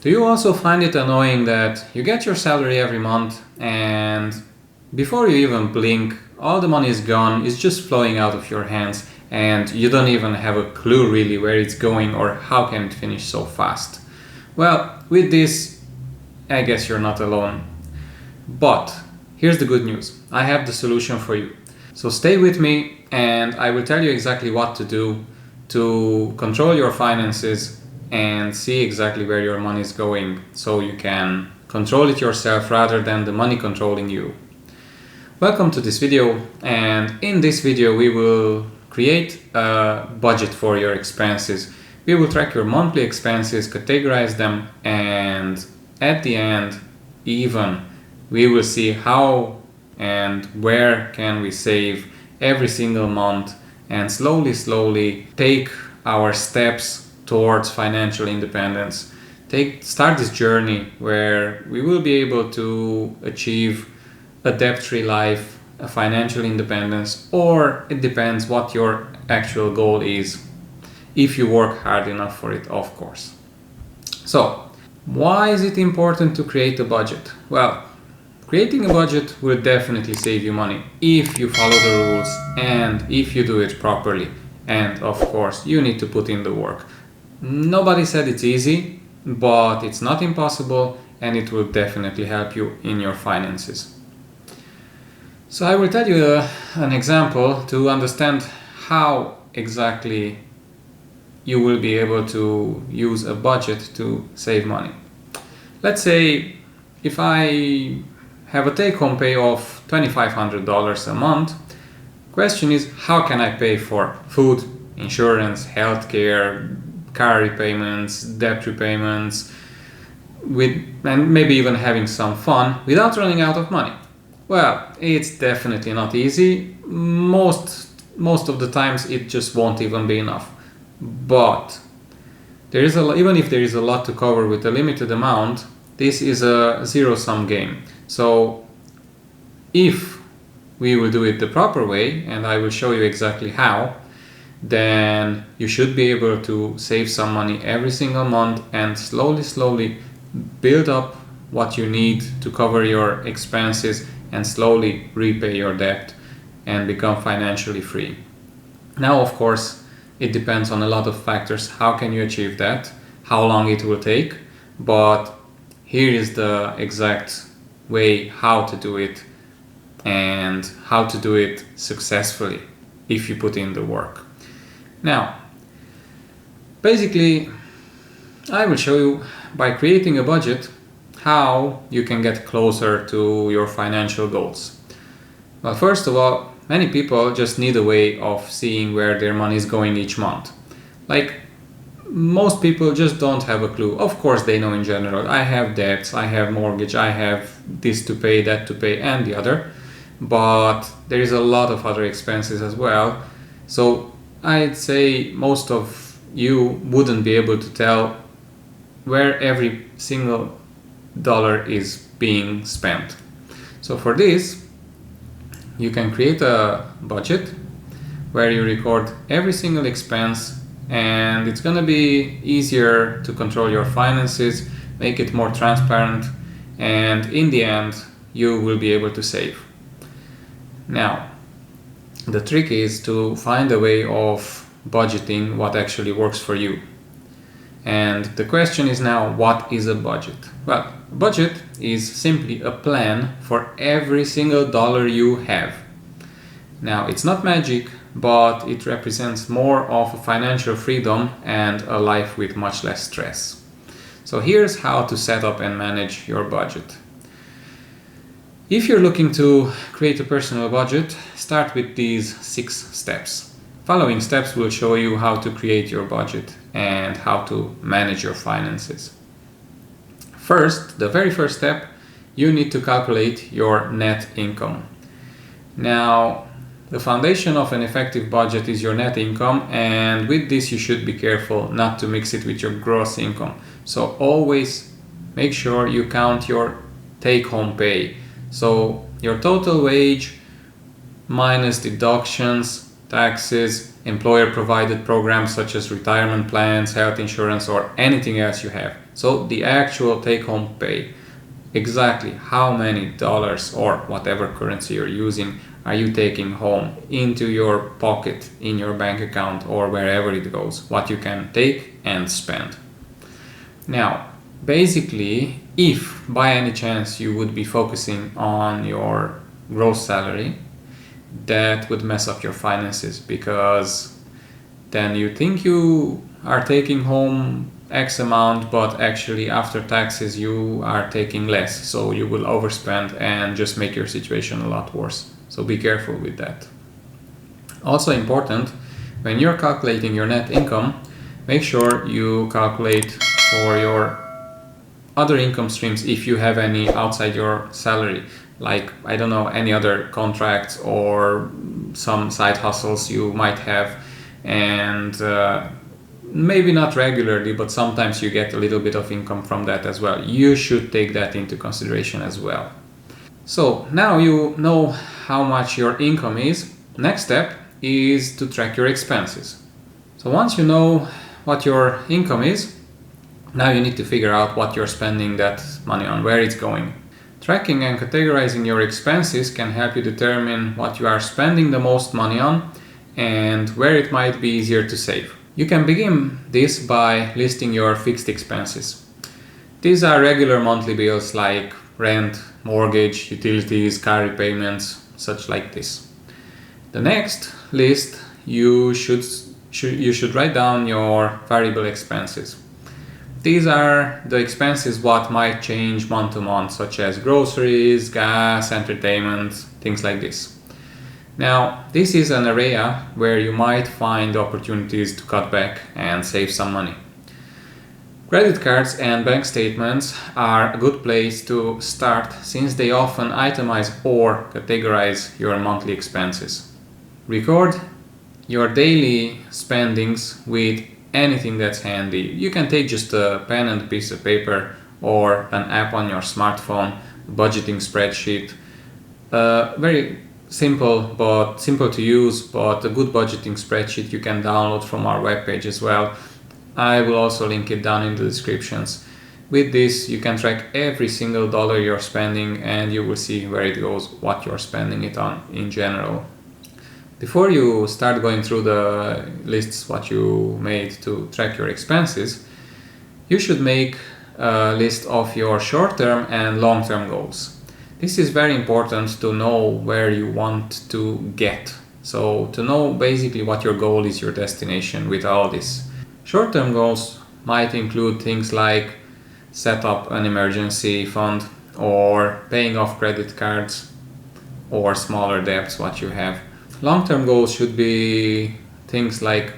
Do you also find it annoying that you get your salary every month and before you even blink, all the money is gone, it's just flowing out of your hands and you don't even have a clue really where it's going or how can it finish so fast? Well, with this, I guess you're not alone. But here's the good news. I have the solution for you. So stay with me and I will tell you exactly what to do to control your finances and see exactly where your money is going so you can control it yourself rather than the money controlling you. Welcome to this video, and in this video we will create a budget for your expenses. We will track your monthly expenses, categorize them, and at the end even we will see how and where can we save every single month and slowly take our steps towards financial independence. Start this journey where we will be able to achieve a debt-free life, a financial independence, or it depends what your actual goal is, if you work hard enough for it, of course. So, why is it important to create a budget? Well, creating a budget will definitely save you money if you follow the rules and if you do it properly. And of course, you need to put in the work. Nobody said it's easy, but it's not impossible and it will definitely help you in your finances. So I will tell you an example to understand how exactly you will be able to use a budget to save money. Let's say if I have a take-home pay of $2,500 a month, question is how can I pay for food, insurance, healthcare, car repayments, debt repayments, and maybe even having some fun without running out of money? Well, it's definitely not easy. Most of the times it just won't even be enough. But even if there is a lot to cover with a limited amount, this is a zero-sum game. So if we will do it the proper way, and I will show you exactly how, then you should be able to save some money every single month and slowly build up what you need to cover your expenses and slowly repay your debt and become financially free. Now, of course, it depends on a lot of factors. How can you achieve that? How long it will take? But here is the exact way how to do it and how to do it successfully if you put in the work. Now, basically, I will show you by creating a budget how you can get closer to your financial goals. Well, first of all, many people just need a way of seeing where their money is going each month. Like, most people just don't have a clue. Of course, they know in general, I have debts, I have mortgage, I have this to pay, that to pay, and the other. But there is a lot of other expenses as well. So I'd say most of you wouldn't be able to tell where every single dollar is being spent. So for this, you can create a budget where you record every single expense, and it's gonna be easier to control your finances, make it more transparent, and in the end, you will be able to save. Now, the trick is to find a way of budgeting what actually works for you. And the question is now, what is a budget? Well, a budget is simply a plan for every single dollar you have. Now, it's not magic, but it represents more of a financial freedom and a life with much less stress. So here's how to set up and manage your budget. If you're looking to create a personal budget, start with these 6 steps. Following steps will show you how to create your budget and how to manage your finances. First, the very first step, you need to calculate your net income. Now, the foundation of an effective budget is your net income, and with this you should be careful not to mix it with your gross income. So always make sure you count your take-home pay. So your total wage minus deductions taxes, employer provided programs such as retirement plans, health insurance, or anything else you have. So the actual take home pay, exactly how many dollars or whatever currency you're using are you taking home into your pocket, in your bank account, or wherever it goes, what you can take and spend. Now, basically, if by any chance you would be focusing on your gross salary, that would mess up your finances, because then you think you are taking home X amount, but actually after taxes you are taking less, so you will overspend and just make your situation a lot worse. So be careful with that. Also important, when you're calculating your net income, make sure you calculate for your other income streams if you have any outside your salary, like, I don't know, any other contracts or some side hustles you might have, and maybe not regularly, but sometimes you get a little bit of income from that as well. You should take that into consideration as well. So now you know how much your income is. Next step is to track your expenses. So once you know what your income is, now you need to figure out what you're spending that money on, where it's going. Tracking and categorizing your expenses can help you determine what you are spending the most money on and where it might be easier to save. You can begin this by listing your fixed expenses. These are regular monthly bills like rent, mortgage, utilities, car repayments, such like this. The next list, you should write down your variable expenses. These are the expenses what might change month to month, such as groceries, gas, entertainment, things like this. Now, this is an area where you might find opportunities to cut back and save some money. Credit cards and bank statements are a good place to start, since they often itemize or categorize your monthly expenses. Record your daily spendings with anything that's handy. You can take just a pen and a piece of paper or an app on your smartphone, budgeting spreadsheet. Very simple to use, but a good budgeting spreadsheet you can download from our webpage as well. I will also link it down in the descriptions. With this, you can track every single dollar you're spending, and you will see where it goes, what you're spending it on in general. Before you start going through the lists what you made to track your expenses, you should make a list of your short-term and long-term goals. This is very important to know where you want to get. So to know basically what your goal is, your destination with all this. Short-term goals might include things like set up an emergency fund, or paying off credit cards or smaller debts what you have. Long-term goals should be things like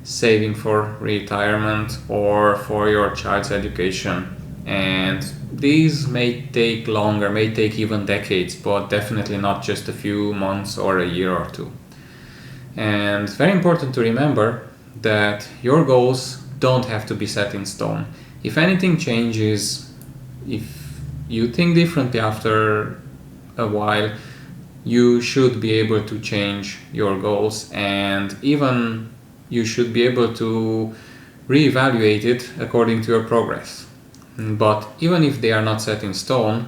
saving for retirement or for your child's education, and these may take longer, may take even decades, but definitely not just a few months or a year or two. And very important to remember that your goals don't have to be set in stone. If anything changes, if you think differently after a while, you should be able to change your goals, and even you should be able to reevaluate it according to your progress. But even if they are not set in stone,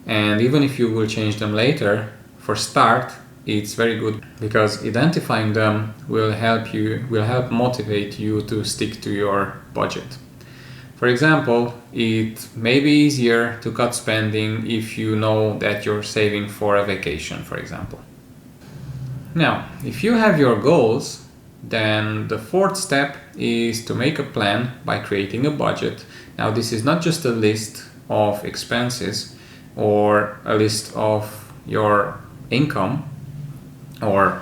and even if you will change them later, for start, it's very good, because identifying them will help motivate you to stick to your budget. For example, it may be easier to cut spending if you know that you're saving for a vacation, for example. Now, if you have your goals, then the fourth step is to make a plan by creating a budget. Now, this is not just a list of expenses or a list of your income, or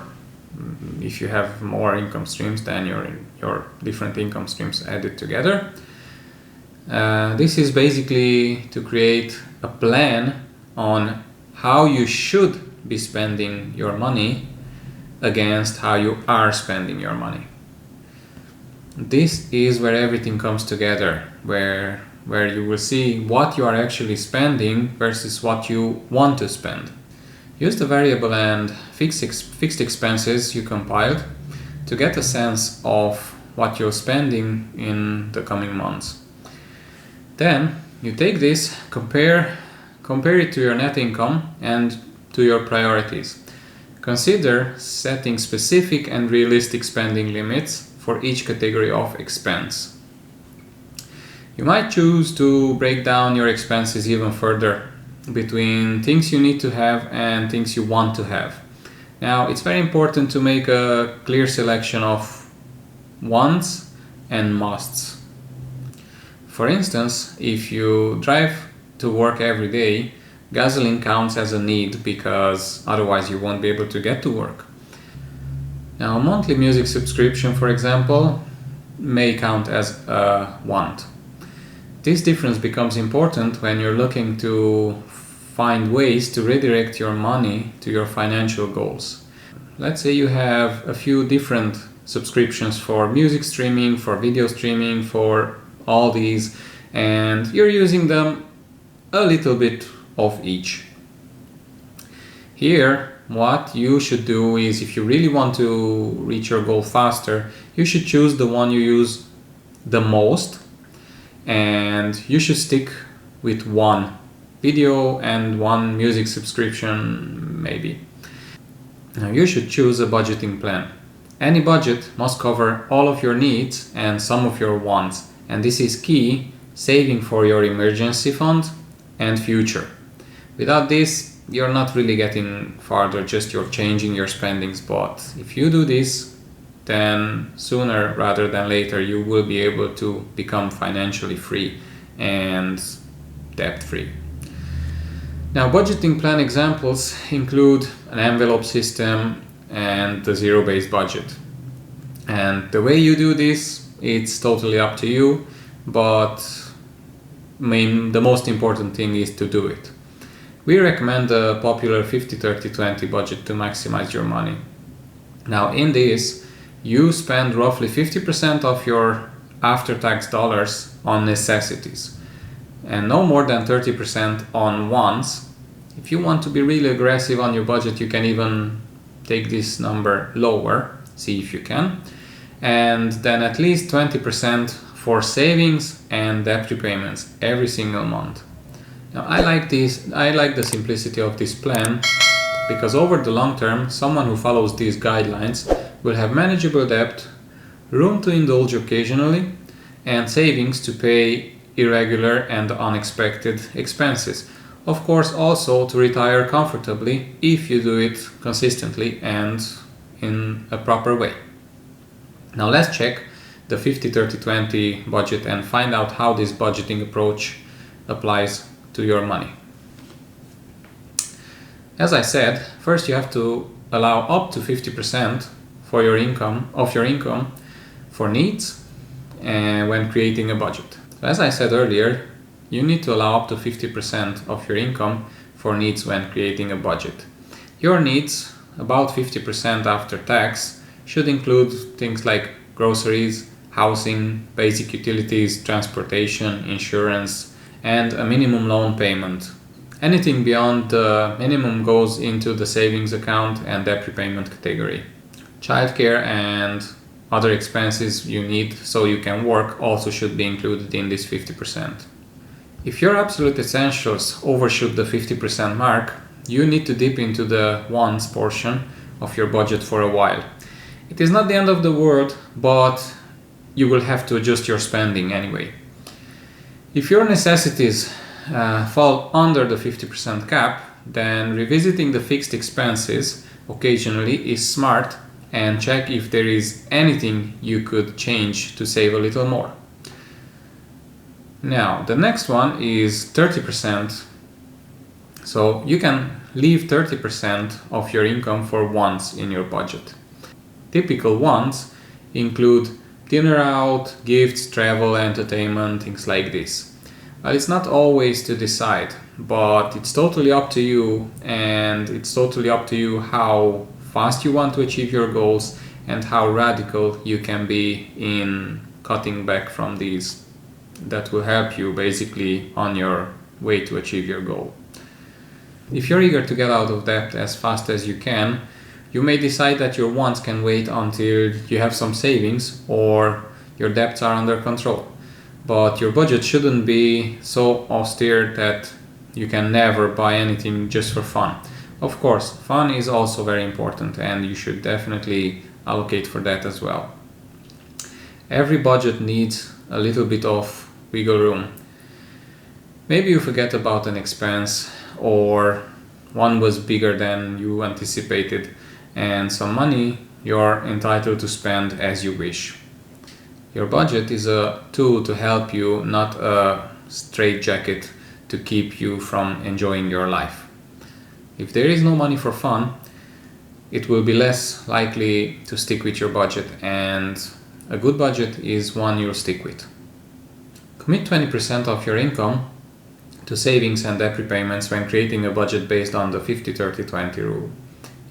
if you have more income streams than your different income streams added together. This is basically to create a plan on how you should be spending your money against how you are spending your money. This is where everything comes together, where you will see what you are actually spending versus what you want to spend. Use the variable and fixed expenses you compiled to get a sense of what you're spending in the coming months. Then you take this, compare it to your net income and to your priorities. Consider setting specific and realistic spending limits for each category of expense. You might choose to break down your expenses even further between things you need to have and things you want to have. Now, it's very important to make a clear selection of wants and musts. For instance, if you drive to work every day, gasoline counts as a need because otherwise you won't be able to get to work. Now, a monthly music subscription, for example, may count as a want. This difference becomes important when you're looking to find ways to redirect your money to your financial goals. Let's say you have a few different subscriptions for music streaming, for video streaming, for all these, and you're using them a little bit of each. Here, what you should do is, if you really want to reach your goal faster, you should choose the one you use the most, and you should stick with one video and one music subscription maybe. Now you should choose a budgeting plan. Any budget must cover all of your needs and some of your wants, and this is key, saving for your emergency fund and future. Without this, you're not really getting farther, just you're changing your spending spot. If you do this, then sooner rather than later you will be able to become financially free and debt free. Now, budgeting plan examples include an envelope system and the zero-based budget. And the way you do this, it's totally up to you, but the most important thing is to do it. We recommend the popular 50-30-20 budget to maximize your money. Now, in this, you spend roughly 50% of your after-tax dollars on necessities and no more than 30% on wants. If you want to be really aggressive on your budget, you can even take this number lower, see if you can, and then at least 20% for savings and debt repayments every single month. Now, I like the simplicity of this plan because over the long term, someone who follows these guidelines will have manageable debt, room to indulge occasionally, and savings to pay irregular and unexpected expenses. Of course, also to retire comfortably if you do it consistently and in a proper way. Now let's check the 50-30-20 budget and find out how this budgeting approach applies to your money. As I said, first you have to allow up to 50% for your income for needs when creating a budget. As I said earlier, you need to allow up to 50% of your income for needs when creating a budget. Your needs, about 50% after tax, should include things like groceries, housing, basic utilities, transportation, insurance, and a minimum loan payment. Anything beyond the minimum goes into the savings account and debt repayment category. Childcare and other expenses you need so you can work also should be included in this 50%. If your absolute essentials overshoot the 50% mark, you need to dip into the wants portion of your budget for a while. It is not the end of the world, but you will have to adjust your spending anyway. If your necessities fall under the 50% cap, then revisiting the fixed expenses occasionally is smart, and check if there is anything you could change to save a little more. Now, the next one is 30%. So you can leave 30% of your income for wants in your budget. Typical wants include dinner out, gifts, travel, entertainment, things like this. Well, it's not always to decide, but it's totally up to you, and it's totally up to you how fast you want to achieve your goals and how radical you can be in cutting back from these. That will help you basically on your way to achieve your goal. If you're eager to get out of debt as fast as you can, you may decide that your wants can wait until you have some savings or your debts are under control. But your budget shouldn't be so austere that you can never buy anything just for fun. Of course, fun is also very important and you should definitely allocate for that as well. Every budget needs a little bit of wiggle room. Maybe you forget about an expense or one was bigger than you anticipated and some money you're entitled to spend as you wish. Your budget is a tool to help you, not a straitjacket to keep you from enjoying your life. If there is no money for fun, it will be less likely to stick with your budget, and a good budget is one you'll stick with. Commit 20% of your income to savings and debt repayments when creating a budget based on the 50-30-20 rule.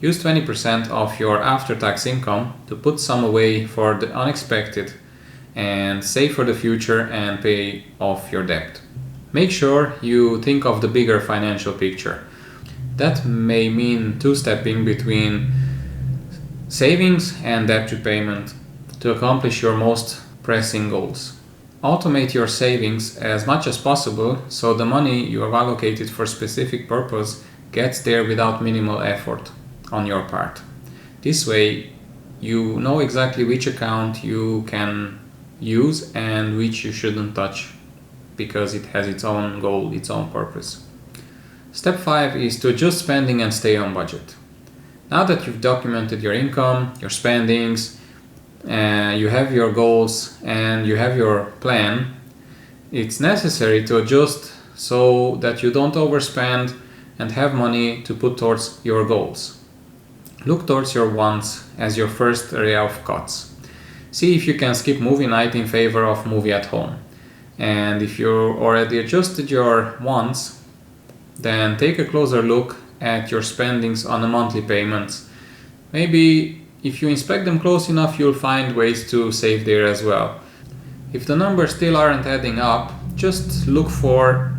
Use 20% of your after-tax income to put some away for the unexpected and save for the future and pay off your debt. Make sure you think of the bigger financial picture. That may mean two-stepping between savings and debt repayment to accomplish your most pressing goals. Automate your savings as much as possible so the money you have allocated for a specific purpose gets there without minimal effort on your part. This way, you know exactly which account you can use and which you shouldn't touch because it has its own goal, its own purpose. Step 5 is to adjust spending and stay on budget. Now that you've documented your income, your spendings, you have your goals and you have your plan, it's necessary to adjust so that you don't overspend and have money to put towards your goals. Look towards your wants as your first area of cuts. See if you can skip movie night in favor of movie at home. And if you already adjusted your wants, then take a closer look at your spendings on a monthly payments. Maybe if you inspect them close enough, you'll find ways to save there as well. If the numbers still aren't adding up, just look for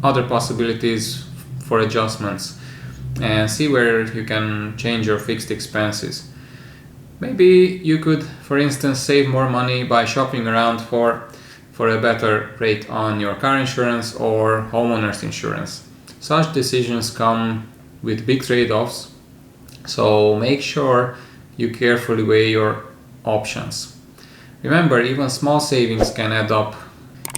other possibilities for adjustments and see where you can change your fixed expenses. Maybe you could, for instance, save more money by shopping around for a better rate on your car insurance or homeowner's insurance. Such decisions come with big trade-offs, so make sure you carefully weigh your options. Remember, even small savings can add up.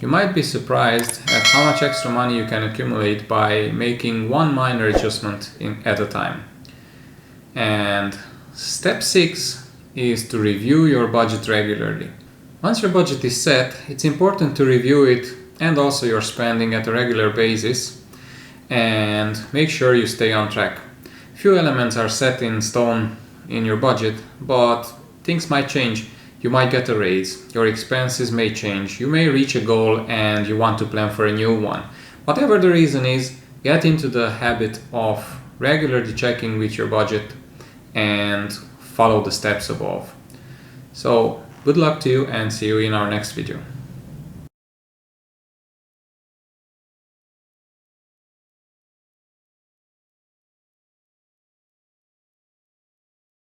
You might be surprised at how much extra money you can accumulate by making one minor adjustment at a time. And step 6 is to review your budget regularly. Once your budget is set, it's important to review it and also your spending at a regular basis and make sure you stay on track. Few elements are set in stone in your budget, but things might change. You might get a raise, your expenses may change, you may reach a goal and you want to plan for a new one. Whatever the reason is, get into the habit of regularly checking with your budget and follow the steps above. So, good luck to you and see you in our next video.